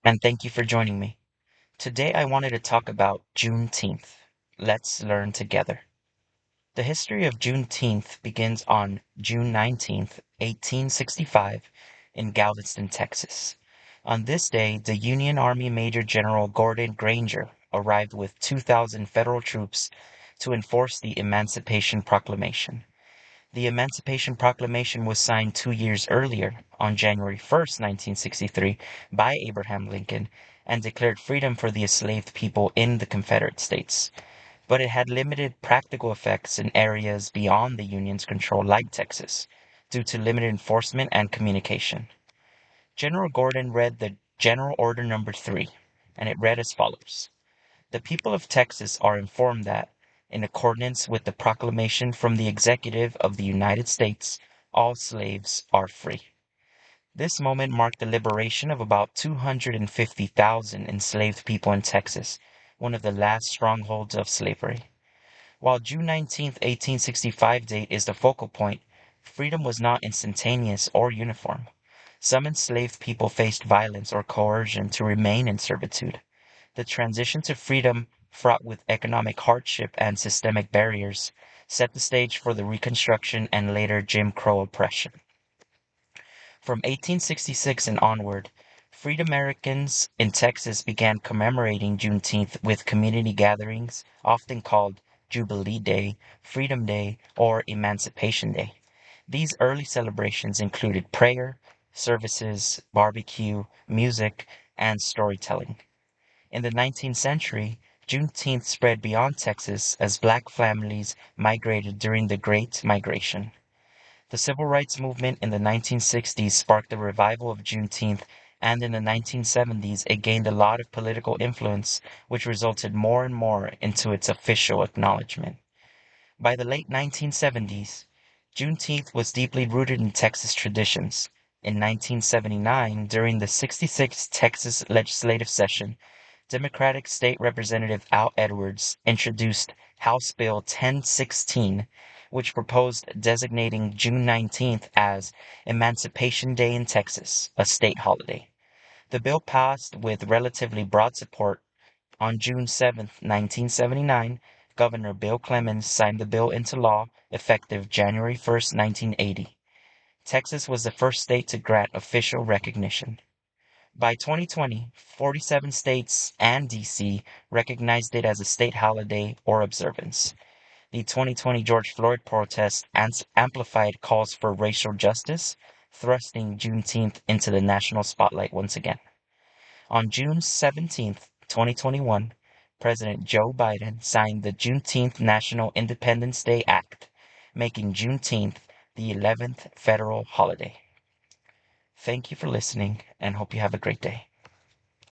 and thank you for joining me. Today I wanted to talk about Juneteenth. Let's learn together. The history of Juneteenth begins on June 19th, 1865, in Galveston, Texas. On this day, the Union Army Major General Gordon Granger arrived with 2,000 federal troops to enforce the Emancipation Proclamation. The Emancipation Proclamation was signed 2 years earlier, on January 1st, 1963, by Abraham Lincoln and declared freedom for the enslaved people in the Confederate States. But it had limited practical effects in areas beyond the Union's control, like Texas, due to limited enforcement and communication. General Gordon read the General Order Number 3, and it read as follows. The people of Texas are informed that, in accordance with the proclamation from the Executive of the United States, all slaves are free. This moment marked the liberation of about 250,000 enslaved people in Texas, one of the last strongholds of slavery. While June 19th, 1865 date is the focal point, freedom was not instantaneous or uniform. Some enslaved people faced violence or coercion to remain in servitude. The transition to freedom, fraught with economic hardship and systemic barriers, set the stage for the Reconstruction and later Jim Crow oppression. From 1866 and onward, freed Americans in Texas began commemorating Juneteenth with community gatherings, often called Jubilee Day, Freedom Day, or Emancipation Day. These early celebrations included prayer, services, barbecue, music, and storytelling. In the 19th century, Juneteenth spread beyond Texas as black families migrated during the Great Migration. The civil rights movement in the 1960s sparked the revival of Juneteenth, and in the 1970s it gained a lot of political influence, which resulted more and more into its official acknowledgement. By the late 1970s, Juneteenth was deeply rooted in Texas traditions. In 1979, during the 66th Texas legislative session, Democratic State Representative Al Edwards introduced House Bill 1016, which proposed designating June 19th as Emancipation Day in Texas, a state holiday. The bill passed with relatively broad support. On June 7th, 1979, Governor Bill Clemens signed the bill into law, effective January 1st, 1980. Texas was the first state to grant official recognition. By 2020, 47 states and D.C. recognized it as a state holiday or observance. The 2020 George Floyd protests amplified calls for racial justice, thrusting Juneteenth into the national spotlight once again. On June 17th, 2021, President Joe Biden signed the Juneteenth National Independence Day Act, making Juneteenth the 11th federal holiday. Thank you for listening and hope you have a great day.